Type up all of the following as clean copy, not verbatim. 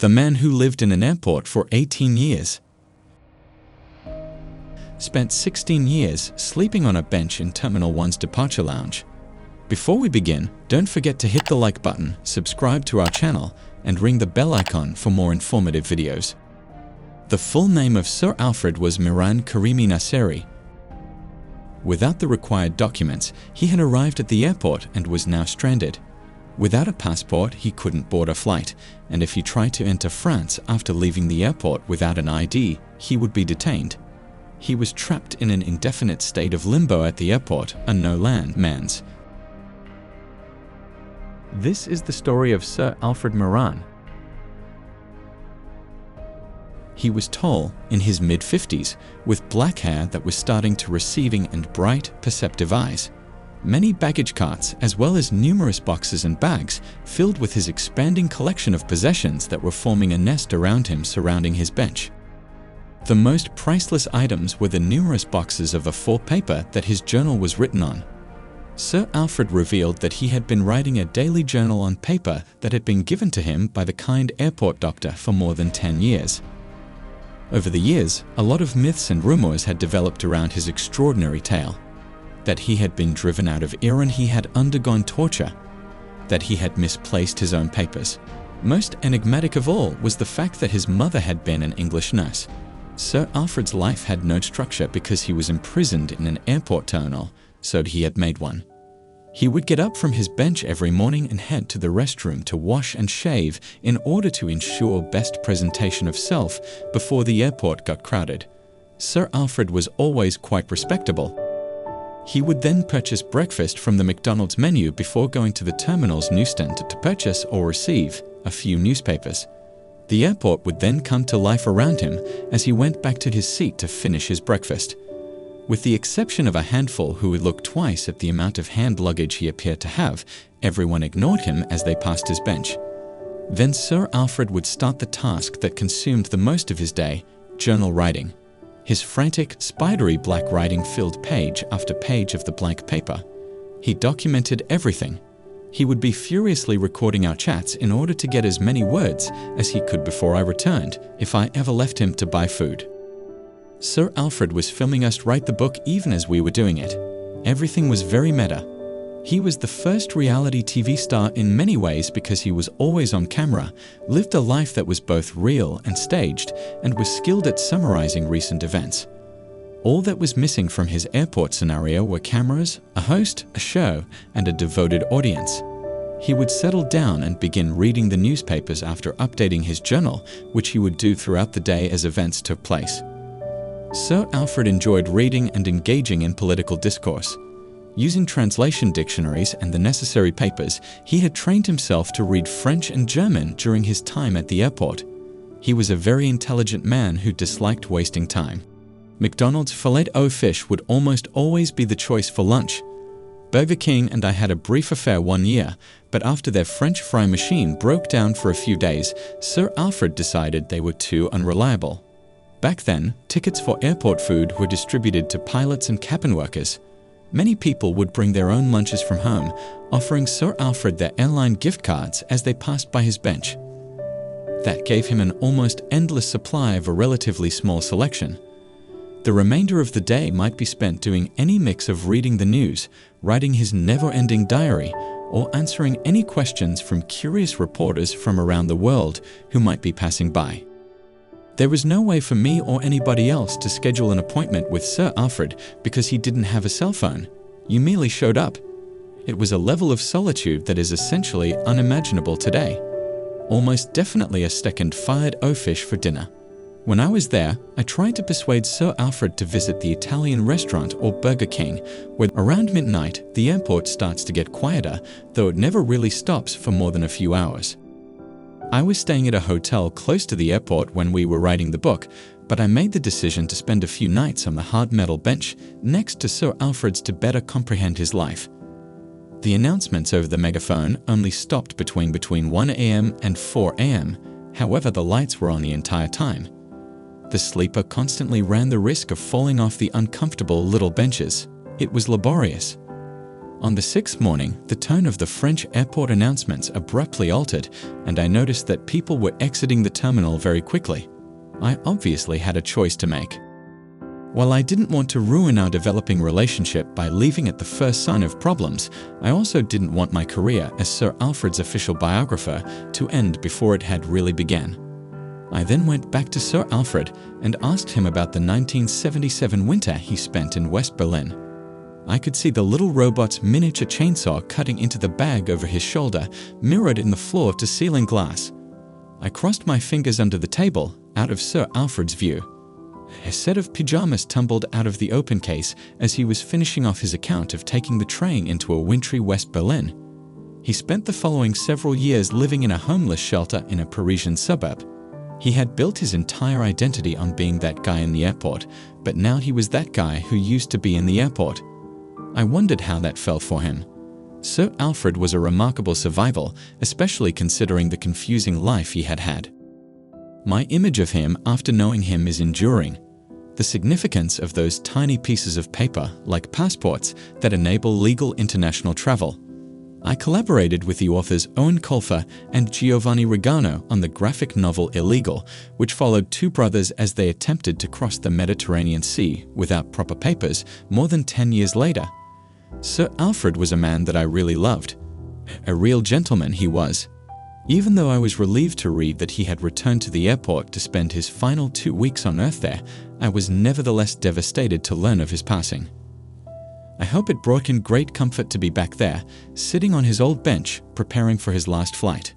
the man who lived in an airport for 18 years, spent 16 years sleeping on a bench in Terminal 1's departure lounge. Before we begin, don't forget to hit the like button, subscribe to our channel, and ring the bell icon for more informative videos. The full name of Sir Alfred was Mehran Karimi Nasseri. Without the required documents, he had arrived at the airport and was now stranded. Without a passport, he couldn't board a flight, and if he tried to enter France after leaving the airport without an ID, he would be detained. He was trapped in an indefinite state of limbo at the airport, a no-land man's. This is the story of Sir Alfred Mehran. He was tall, in his mid-50s, with black hair that was starting to receding and bright, perceptive eyes. Many baggage carts, as well as numerous boxes and bags, filled with his expanding collection of possessions that were forming a nest around him surrounding his bench. The most priceless items were the numerous boxes of A4 paper that his journal was written on. Sir Alfred revealed that he had been writing a daily journal on paper that had been given to him by the kind airport doctor for more than 10 years. Over the years, a lot of myths and rumors had developed around his extraordinary tale. That he had been driven out of Iran, he had undergone torture, that he had misplaced his own papers. Most enigmatic of all was the fact that his mother had been an English nurse. Sir Alfred's life had no structure because he was imprisoned in an airport terminal, so he had made one. He would get up from his bench every morning and head to the restroom to wash and shave in order to ensure best presentation of self before the airport got crowded. Sir Alfred was always quite respectable. He would then purchase breakfast from the McDonald's menu before going to the terminal's newsstand to purchase or receive a few newspapers. The airport would then come to life around him as he went back to his seat to finish his breakfast. With the exception of a handful who would look twice at the amount of hand luggage he appeared to have, everyone ignored him as they passed his bench. Then Sir Alfred would start the task that consumed the most of his day, journal writing. His frantic, spidery black writing filled page after page of the blank paper. He documented everything. He would be furiously recording our chats in order to get as many words as he could before I returned, if I ever left him to buy food. Sir Alfred was filming us write the book even as we were doing it. Everything was very meta. He was the first reality TV star in many ways because he was always on camera, lived a life that was both real and staged, and was skilled at summarizing recent events. All that was missing from his airport scenario were cameras, a host, a show, and a devoted audience. He would settle down and begin reading the newspapers after updating his journal, which he would do throughout the day as events took place. Sir Alfred enjoyed reading and engaging in political discourse. Using translation dictionaries and the necessary papers, he had trained himself to read French and German during his time at the airport. He was a very intelligent man who disliked wasting time. McDonald's filet-o-fish would almost always be the choice for lunch. Burger King and I had a brief affair one year, but after their French fry machine broke down for a few days, Sir Alfred decided they were too unreliable. Back then, tickets for airport food were distributed to pilots and cabin workers. Many people would bring their own lunches from home, offering Sir Alfred their airline gift cards as they passed by his bench. That gave him an almost endless supply of a relatively small selection. The remainder of the day might be spent doing any mix of reading the news, writing his never-ending diary, or answering any questions from curious reporters from around the world who might be passing by. There was no way for me or anybody else to schedule an appointment with Sir Alfred because he didn't have a cell phone. You merely showed up. It was a level of solitude that is essentially unimaginable today. Almost definitely a second filet-o-fish for dinner. When I was there, I tried to persuade Sir Alfred to visit the Italian restaurant or Burger King, where around midnight the airport starts to get quieter, though it never really stops for more than a few hours. I was staying at a hotel close to the airport when we were writing the book, but I made the decision to spend a few nights on the hard metal bench next to Sir Alfred's to better comprehend his life. The announcements over the megaphone only stopped between 1 a.m. and 4 a.m., however the lights were on the entire time. The sleeper constantly ran the risk of falling off the uncomfortable little benches. It was laborious. On the sixth morning, the tone of the French airport announcements abruptly altered, and I noticed that people were exiting the terminal very quickly. I obviously had a choice to make. While I didn't want to ruin our developing relationship by leaving at the first sign of problems, I also didn't want my career as Sir Alfred's official biographer to end before it had really begun. I then went back to Sir Alfred and asked him about the 1977 winter he spent in West Berlin. I could see the little robot's miniature chainsaw cutting into the bag over his shoulder, mirrored in the floor-to-ceiling glass. I crossed my fingers under the table, out of Sir Alfred's view. A set of pajamas tumbled out of the open case as he was finishing off his account of taking the train into a wintry West Berlin. He spent the following several years living in a homeless shelter in a Parisian suburb. He had built his entire identity on being that guy in the airport, but now he was that guy who used to be in the airport. I wondered how that felt for him. Sir Alfred was a remarkable survival, especially considering the confusing life he had had. My image of him after knowing him is enduring. The significance of those tiny pieces of paper, like passports, that enable legal international travel. I collaborated with the authors Owen Colfer and Giovanni Regano on the graphic novel Illegal, which followed two brothers as they attempted to cross the Mediterranean Sea without proper papers more than 10 years later. Sir Alfred was a man that I really loved. A real gentleman he was. Even though I was relieved to read that he had returned to the airport to spend his final 2 weeks on Earth there, I was nevertheless devastated to learn of his passing. I hope it brought him great comfort to be back there, sitting on his old bench, preparing for his last flight.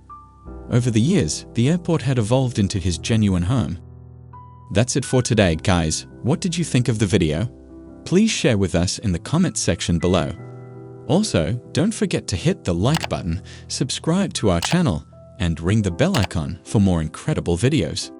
Over the years, the airport had evolved into his genuine home. That's it for today, guys. What did you think of the video? Please share with us in the comments section below. Also, don't forget to hit the like button, subscribe to our channel, and ring the bell icon for more incredible videos.